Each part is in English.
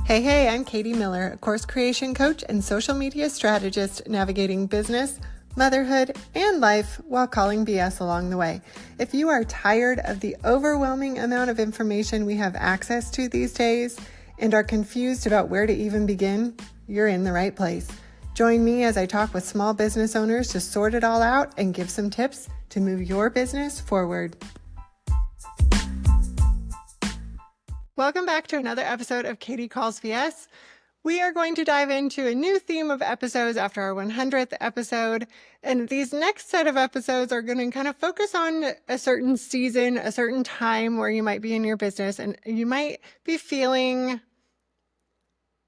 Hey, I'm Katy Miller, a course creation coach and social media strategist navigating business, motherhood, and life while calling BS along the way. If you are tired of the overwhelming amount of information we have access to these days and are confused about where to even begin, you're in the right place. Join me as I talk with small business owners to sort it all out and give some tips to move your business forward. Welcome back to another episode of Katy Calls BS. We are going to dive into a new theme of episodes after our 100th episode. And these next set of episodes are going to kind of focus on a certain season, a certain time where you might be in your business and you might be feeling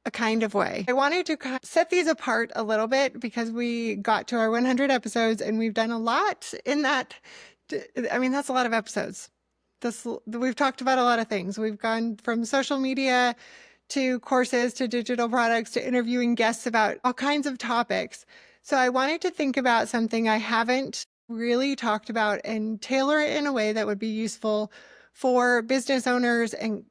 a kind of way. I wanted to set these apart a little bit because we got to our 100 episodes and we've done a lot in that. I mean, that's a lot of episodes. We've talked about a lot of things. We've gone from social media to courses to digital products to interviewing guests about all kinds of topics. So I wanted to think about something I haven't really talked about and tailor it in a way that would be useful for business owners and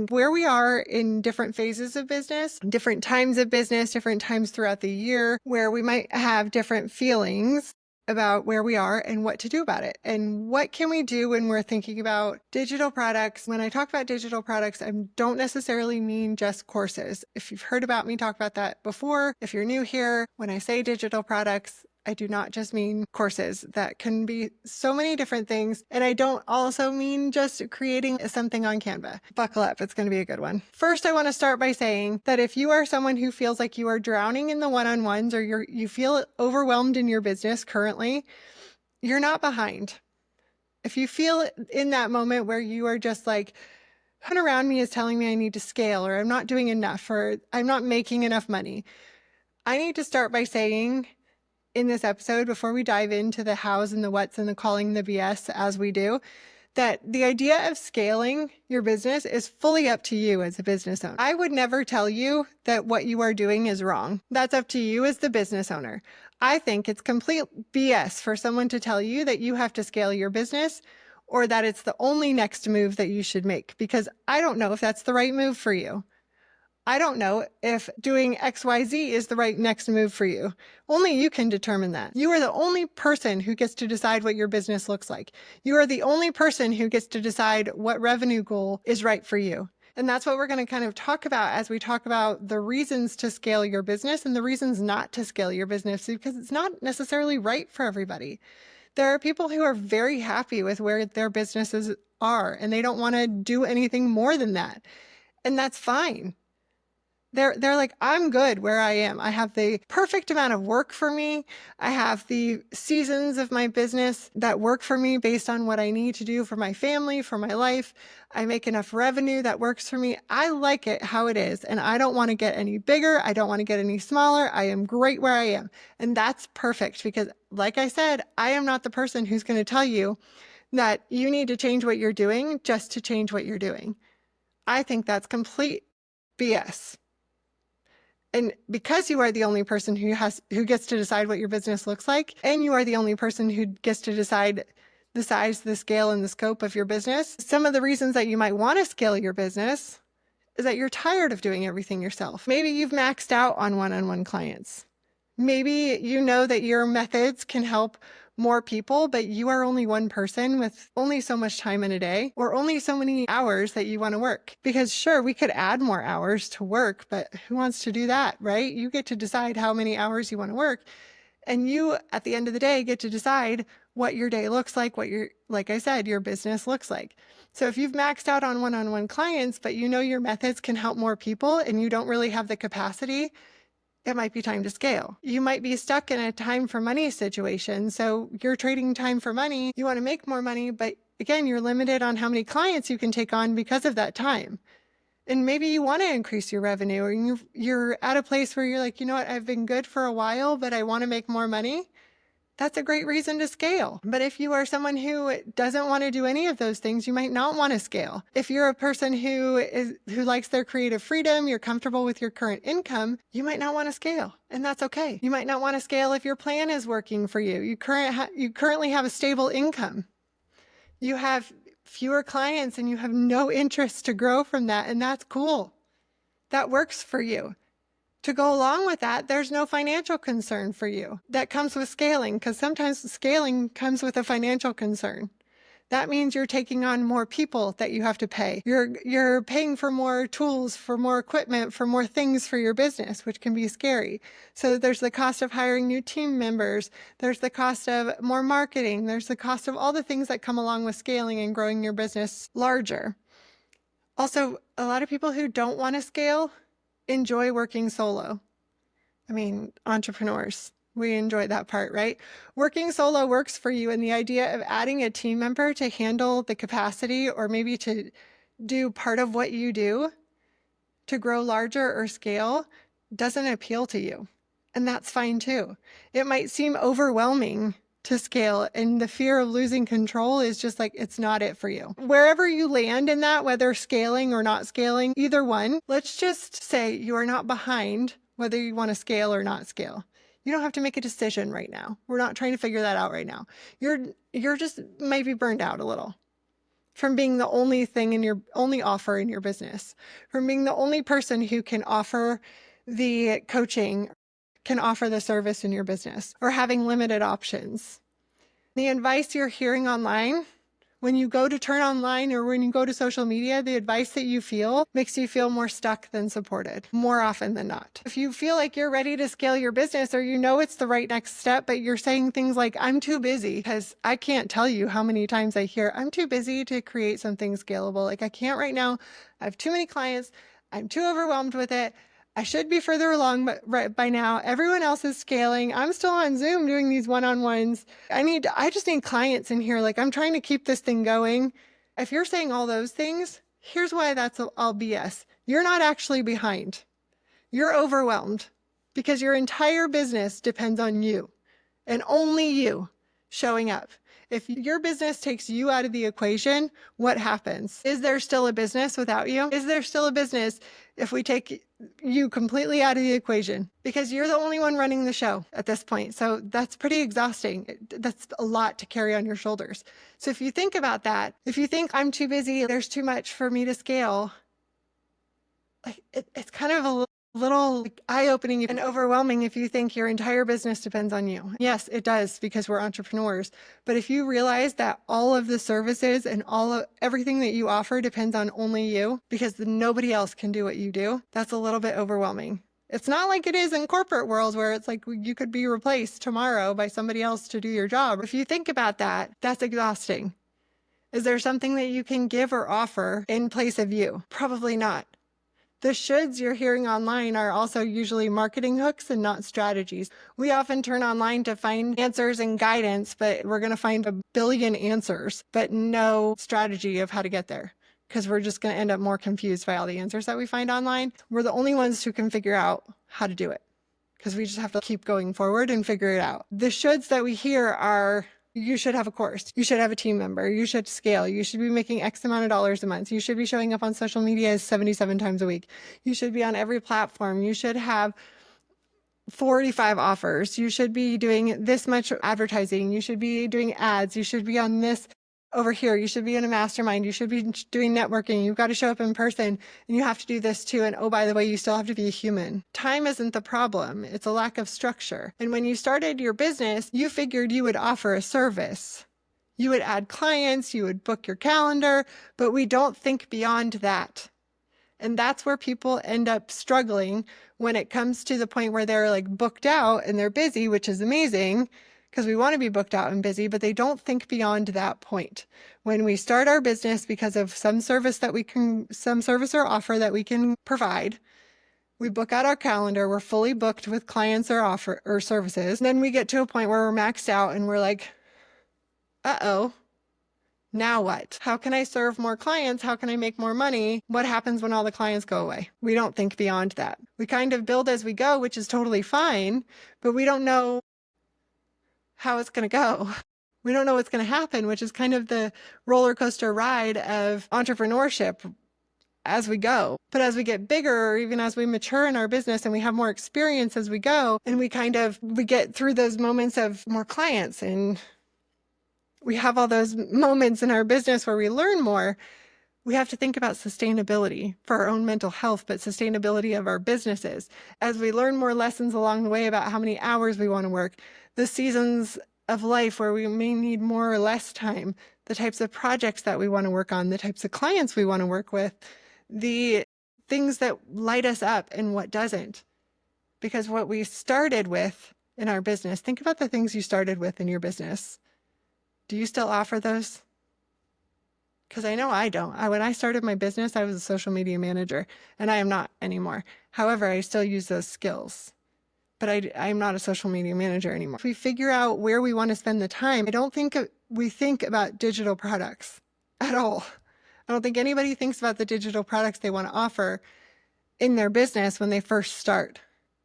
where we are in different phases of business, different times of business, different times throughout the year, where we might have different feelings about where we are and what to do about it. And what can we do when we're thinking about digital products? When I talk about digital products, I don't necessarily mean just courses. If you've heard about me talk about that before, if you're new here, when I say digital products, I do not just mean courses. That can be so many different things. And I don't also mean just creating something on Canva. Buckle up, it's going to be a good one. First, I want to start by saying that if you are someone who feels like you are drowning in the one-on-ones or you feel overwhelmed in your business currently, you're not behind. If you feel in that moment where you are just like, everyone around me is telling me I need to scale, or I'm not doing enough, or I'm not making enough money, I need to start by saying, in this episode, before we dive into the hows and the whats and the calling the BS as we do, that the idea of scaling your business is fully up to you as a business owner. I would never tell you that what you are doing is wrong. That's up to you as the business owner. I think it's complete BS for someone to tell you that you have to scale your business or that it's the only next move that you should make, because I don't know if that's the right move for you. I don't know if doing XYZ is the right next move for you. Only you can determine that. You are the only person who gets to decide what your business looks like. You are the only person who gets to decide what revenue goal is right for you. And that's what we're going to kind of talk about as we talk about the reasons to scale your business and the reasons not to scale your business, because it's not necessarily right for everybody. There are people who are very happy with where their businesses are and they don't want to do anything more than that. And that's fine. They're like, I'm good where I am. I have the perfect amount of work for me. I have the seasons of my business that work for me based on what I need to do for my family, for my life. I make enough revenue that works for me. I like it how it is. And I don't want to get any bigger. I don't want to get any smaller. I am great where I am. And that's perfect because, like I said, I am not the person who's going to tell you that you need to change what you're doing just to change what you're doing. I think that's complete BS. And because you are the only person who gets to decide what your business looks like, and you are the only person who gets to decide the size, the scale, and the scope of your business, some of the reasons that you might want to scale your business is that you're tired of doing everything yourself. Maybe you've maxed out on one-on-one clients. Maybe you know that your methods can help more people, but you are only one person with only so much time in a day or only so many hours that you want to work. Because sure, we could add more hours to work, but who wants to do that, right? You get to decide how many hours you want to work. And you, at the end of the day, get to decide what your day looks like, like I said, your business looks like. So if you've maxed out on one-on-one clients, but you know your methods can help more people and you don't really have the capacity, it might be time to scale. You might be stuck in a time for money situation. So you're trading time for money. You want to make more money, but again, you're limited on how many clients you can take on because of that time. And maybe you want to increase your revenue, or you're at a place where you're like, you know what, I've been good for a while, but I want to make more money. That's a great reason to scale. But if you are someone who doesn't want to do any of those things, you might not want to scale. If you're a person who likes their creative freedom, you're comfortable with your current income, you might not want to scale. And that's okay. You might not want to scale if your plan is working for you. You currently have a stable income. You have fewer clients and you have no interest to grow from that. And that's cool. that works for you. To go along with that, there's no financial concern for you. That comes with scaling, because sometimes scaling comes with a financial concern. That means you're taking on more people that you have to pay. You're paying for more tools, for more equipment, for more things for your business, which can be scary. So there's the cost of hiring new team members. There's the cost of more marketing. There's the cost of all the things that come along with scaling and growing your business larger. Also, a lot of people who don't want to scale enjoy working solo. I mean, entrepreneurs. We enjoy that part, right? Working solo works for you, and the idea of adding a team member to handle the capacity or maybe to do part of what you do to grow larger or scale doesn't appeal to you. And that's fine too. It might seem overwhelming to scale, and the fear of losing control is just like, it's not it for you. Wherever you land in that, whether scaling or not scaling, either one, let's just say you are not behind whether you want to scale or not scale. You don't have to make a decision right now. We're not trying to figure that out right now. You're just maybe burned out a little from being the only thing in your only offer in your business, from being the only person who can offer the coaching, can offer the service in your business, or having limited options. The advice you're hearing online, when you go to turn online or when you go to social media, the advice that you feel makes you feel more stuck than supported, more often than not. If you feel like you're ready to scale your business, or you know it's the right next step, but you're saying things like, I'm too busy, because I can't tell you how many times I hear, I'm too busy to create something scalable. Like, I can't right now. I have too many clients. I'm too overwhelmed with it. I should be further along, but right by now, everyone else is scaling. I'm still on Zoom doing these one-on-ones. I just need clients in here. Like, I'm trying to keep this thing going. If you're saying all those things, here's why that's all BS. You're not actually behind. You're overwhelmed because your entire business depends on you and only you showing up. If your business takes you out of the equation, what happens? Is there still a business without you? Is there still a business if we take you completely out of the equation? Because you're the only one running the show at this point. So that's pretty exhausting. That's a lot to carry on your shoulders. So if you think about that, if you think I'm too busy, there's too much for me to scale, like it's kind of a little eye-opening and overwhelming if you think your entire business depends on you. Yes, it does, because we're entrepreneurs. But if you realize that all of the services and everything that you offer depends on only you, because nobody else can do what you do, that's a little bit overwhelming. It's not like it is in corporate world where it's like you could be replaced tomorrow by somebody else to do your job. If you think about that, that's exhausting. Is there something that you can give or offer in place of you? Probably not. The shoulds you're hearing online are also usually marketing hooks and not strategies. We often turn online to find answers and guidance, but we're going to find a billion answers, but no strategy of how to get there, because we're just going to end up more confused by all the answers that we find online. We're the only ones who can figure out how to do it, because we just have to keep going forward and figure it out. The shoulds that we hear are, you should have a course. You should have a team member. You should scale. You should be making X amount of dollars a month. You should be showing up on social media 77 times a week. You should be on every platform. You should have 45 offers. You should be doing this much advertising. You should be doing ads. You should be on this over here. You should be in a mastermind. You should be doing networking. You've got to show up in person, and you have to do this too. And oh, by the way, you still have to be a human. Time isn't the problem. It's a lack of structure. And when you started your business, you figured you would offer a service. You would add clients, you would book your calendar, but we don't think beyond that. And that's where people end up struggling when it comes to the point where they're like booked out and they're busy, which is amazing, because we want to be booked out and busy, but they don't think beyond that point. When we start our business because of some service or offer that we can provide, we book out our calendar, we're fully booked with clients or services. And then we get to a point where we're maxed out and we're like, uh-oh, now what? How can I serve more clients? How can I make more money? What happens when all the clients go away? We don't think beyond that. We kind of build as we go, which is totally fine, but we don't know how it's going to go. We don't know what's going to happen, which is kind of the roller coaster ride of entrepreneurship as we go. But as we get bigger, or even as we mature in our business and we have more experience as we go, and we get through those moments of more clients, and we have all those moments in our business where we learn more, We have to think about sustainability for our own mental health, but sustainability of our businesses. As we learn more lessons along the way about how many hours we want to work, the seasons of life where we may need more or less time, the types of projects that we want to work on, the types of clients we want to work with, the things that light us up and what doesn't. Because what we started with in our business, think about the things you started with in your business. Do you still offer those? Because I know I don't. When I started my business, I was a social media manager, and I am not anymore. However, I still use those skills, but I'm not a social media manager anymore. If we figure out where we want to spend the time, I don't think we think about digital products at all. I don't think anybody thinks about the digital products they want to offer in their business when they first start,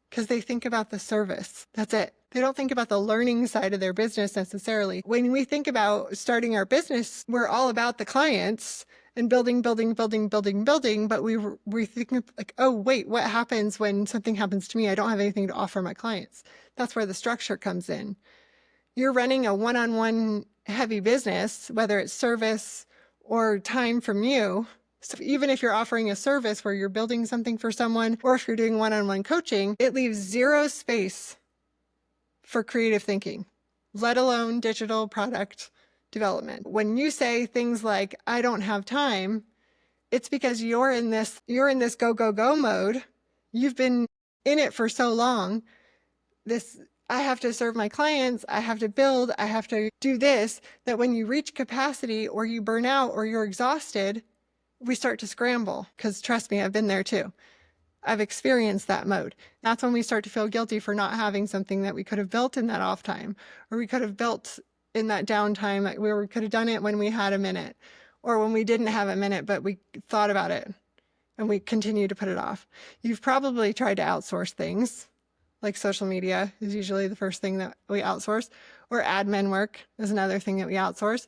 because they think about the service. That's it. They don't think about the learning side of their business necessarily. When we think about starting our business, we're all about the clients and building, but we think like, oh, wait, what happens when something happens to me? I don't have anything to offer my clients. That's where the structure comes in. You're running a one-on-one heavy business, whether it's service or time from you. So even if you're offering a service where you're building something for someone, or if you're doing one-on-one coaching, it leaves zero space for creative thinking, let alone digital product development. When you say things like, I don't have time, it's because you're in this go, go, go mode. You've been in it for so long. I have to serve my clients, I have to build, I have to do this, that when you reach capacity or you burn out or you're exhausted, we start to scramble. Because trust me, I've been there too. I've experienced that mode. That's when we start to feel guilty for not having something that we could have built in that off time, or we could have built in that downtime, where we could have done it when we had a minute, or when we didn't have a minute, but we thought about it and we continue to put it off. You've probably tried to outsource things, like social media is usually the first thing that we outsource, or admin work is another thing that we outsource.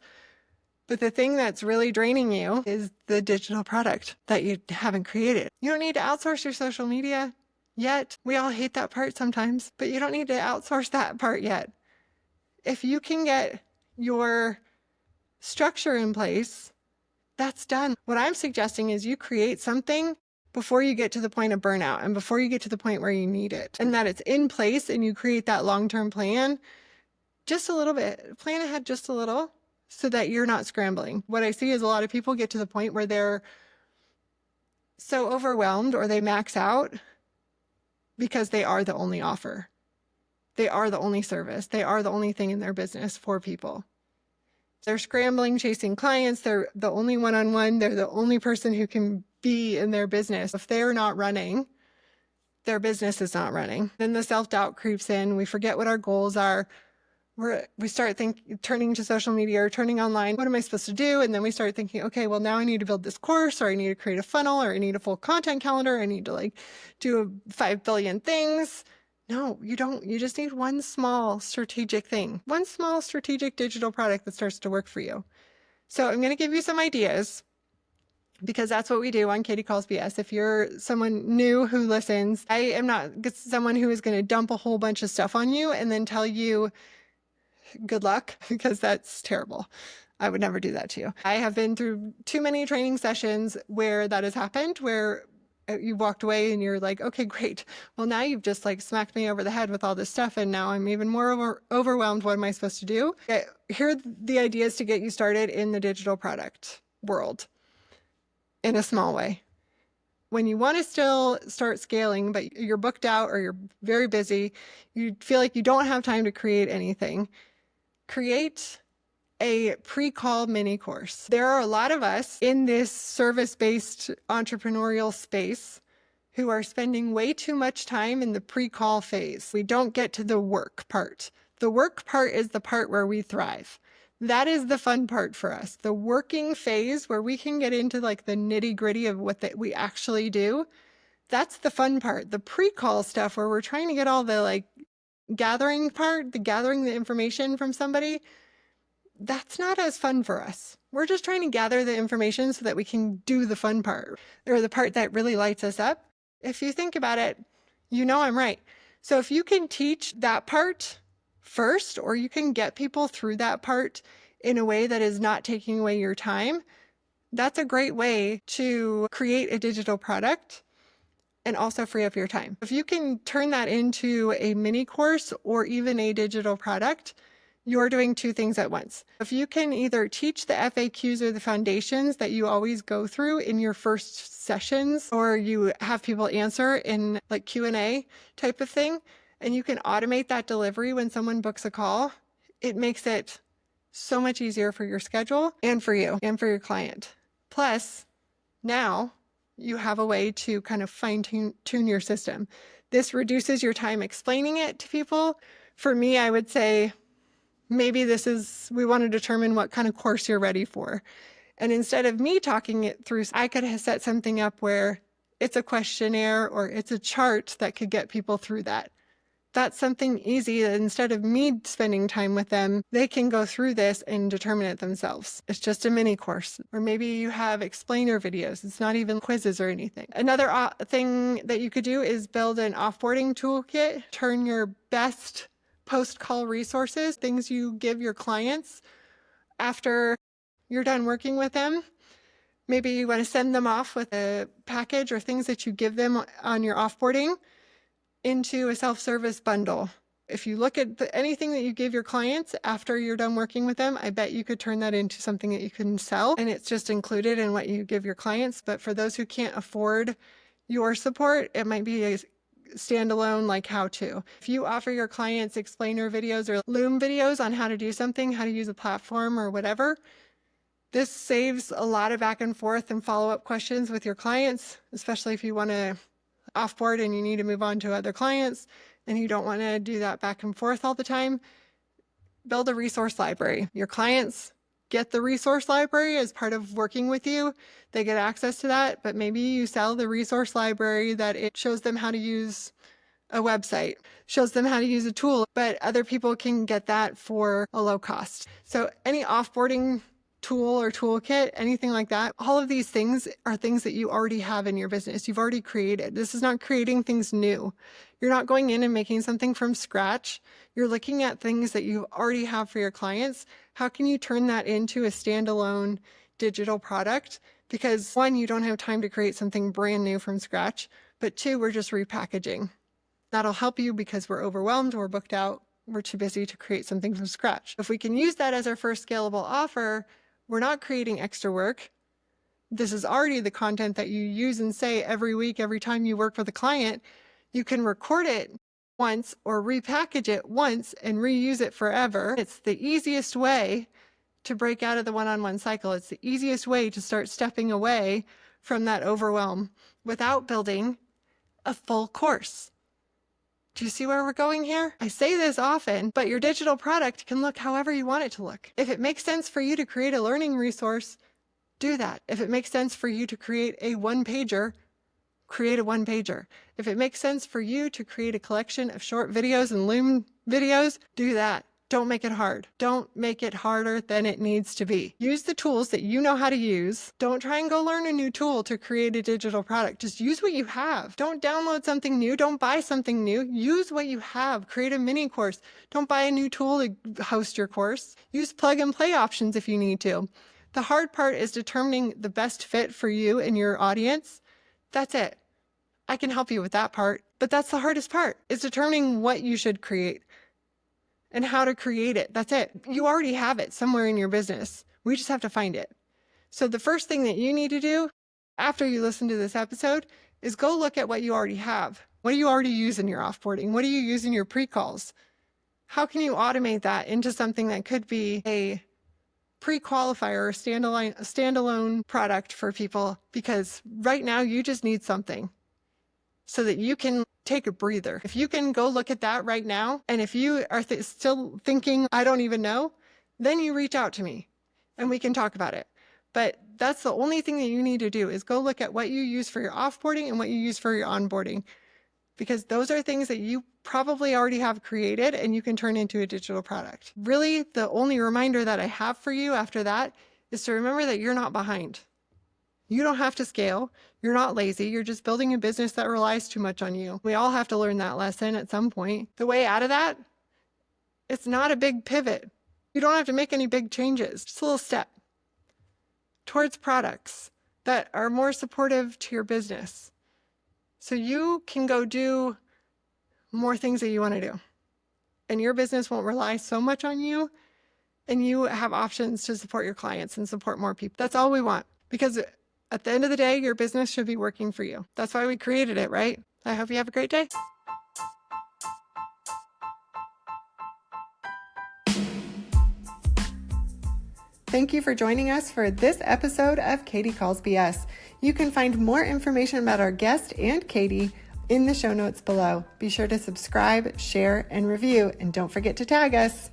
But the thing that's really draining you is the digital product that you haven't created. You don't need to outsource your social media yet. We all hate that part sometimes, but you don't need to outsource that part yet. If you can get your structure in place, that's done. What I'm suggesting is you create something before you get to the point of burnout and before you get to the point where you need it, and that it's in place, and you create that long-term plan just a little bit. Plan ahead just a little, so that you're not scrambling. What I see is a lot of people get to the point where they're so overwhelmed or they max out because they are the only offer. They are the only service. They are the only thing in their business for people. They're scrambling, chasing clients. They're the only one-on-one. They're the only person who can be in their business. If they're not running, their business is not running. Then the self-doubt creeps in. We forget what our goals are. We start turning to social media or turning online. What am I supposed to do? And then we start thinking, okay, well, now I need to build this course, or I need to create a funnel, or I need a full content calendar. I need to do 5 billion things. No, you don't. You just need one small strategic thing, one small strategic digital product that starts to work for you. So I'm going to give you some ideas, because that's what we do on Katy Calls BS. If you're someone new who listens, I am not someone who is going to dump a whole bunch of stuff on you and then tell you, good luck, because that's terrible. I would never do that to you. I have been through too many training sessions where that has happened, where you walked away and you're like, okay, great. Well, now you've just smacked me over the head with all this stuff, and now I'm even more overwhelmed. What am I supposed to do? Here are the ideas to get you started in the digital product world in a small way. When you want to still start scaling, but you're booked out or you're very busy, you feel like you don't have time to create anything, create a pre-call mini course. There are a lot of us in this service-based entrepreneurial space who are spending way too much time in the pre-call phase. We don't get to the work part. The work part is the part where we thrive. That is the fun part for us. The working phase, where we can get into the nitty-gritty of what we actually do, that's the fun part. The pre-call stuff, where we're trying to get all the gathering part, gathering the information from somebody, that's not as fun for us. We're just trying to gather the information so that we can do the fun part, or the part that really lights us up. If you think about it, you know I'm right. So if you can teach that part first, or you can get people through that part in a way that is not taking away your time, That's a great way to create a digital product and also free up your time. If you can turn that into a mini course or even a digital product, you're doing two things at once. If you can either teach the FAQs or the foundations that you always go through in your first sessions, or you have people answer in like Q&A type of thing, and you can automate that delivery when someone books a call, it makes it so much easier for your schedule and for you and for your client. Plus, now you have a way to kind of fine-tune your system. This reduces your time explaining it to people. For me, I would say maybe we want to determine what kind of course you're ready for. And instead of me talking it through, I could have set something up where it's a questionnaire or it's a chart that could get people through that. That's something easy that instead of me spending time with them, they can go through this and determine it themselves. It's just a mini course. Or maybe you have explainer videos. It's not even quizzes or anything. Another thing that you could do is build an offboarding toolkit. Turn your best post-call resources, things you give your clients after you're done working with them. Maybe you want to send them off with a package or things that you give them on your offboarding into a self-service bundle. If you look at anything that you give your clients after you're done working with them, I bet you could turn that into something that you can sell, and it's just included in what you give your clients. But for those who can't afford your support, it might be a standalone like how-to. If you offer your clients explainer videos or Loom videos on how to do something, how to use a platform or whatever, this saves a lot of back and forth and follow-up questions with your clients, especially if you want to offboard and you need to move on to other clients and you don't want to do that back and forth all the time. Build a resource library. Your clients get the resource library as part of working with you. They get access to that, but maybe you sell the resource library that it shows them how to use a website, shows them how to use a tool, but other people can get that for a low cost. So any offboarding tool or toolkit, anything like that, all of these things are things that you already have in your business. You've already created. This is not creating things new. You're not going in and making something from scratch. You're looking at things that you already have for your clients. How can you turn that into a standalone digital product? Because one, you don't have time to create something brand new from scratch, but two, we're just repackaging. That'll help you because we're overwhelmed, we're booked out, we're too busy to create something from scratch. If we can use that as our first scalable offer, we're not creating extra work. This is already the content that you use and say every week, every time you work with a client. You can record it once or repackage it once and reuse it forever. It's the easiest way to break out of the one-on-one cycle. It's the easiest way to start stepping away from that overwhelm without building a full course. Do you see where we're going here? I say this often, but your digital product can look however you want it to look. If it makes sense for you to create a learning resource, do that. If it makes sense for you to create a one-pager, create a one-pager. If it makes sense for you to create a collection of short videos and Loom videos, do that. Don't make it hard. Don't make it harder than it needs to be. Use the tools that you know how to use. Don't try and go learn a new tool to create a digital product. Just use what you have. Don't download something new. Don't buy something new. Use what you have. Create a mini course. Don't buy a new tool to host your course. Use plug and play options if you need to. The hard part is determining the best fit for you and your audience. That's it. I can help you with that part, but that's the hardest part, is determining what you should create and how to create it. That's it. You already have it somewhere in your business. We just have to find it. So the first thing that you need to do after you listen to this episode is go look at what you already have. What do you already use in your offboarding? What do you use in your pre-calls? How can you automate that into something that could be a pre-qualifier or a standalone product for people? Because right now you just need something so that you can take a breather. If you can go look at that right now, and if you are still thinking, I don't even know, then you reach out to me and we can talk about it. But that's the only thing that you need to do, is go look at what you use for your offboarding and what you use for your onboarding, because those are things that you probably already have created and you can turn into a digital product. Really, the only reminder that I have for you after that is to remember that you're not behind. You don't have to scale. You're not lazy. You're just building a business that relies too much on you. We all have to learn that lesson at some point. The way out of that, it's not a big pivot. You don't have to make any big changes. Just a little step towards products that are more supportive to your business. So you can go do more things that you want to do. And your business won't rely so much on you, and you have options to support your clients and support more people. That's all we want, because at the end of the day, your business should be working for you. That's why we created it, right? I hope you have a great day. Thank you for joining us for this episode of Katy Calls BS. You can find more information about our guest and Katy in the show notes below. Be sure to subscribe, share, and review, and don't forget to tag us.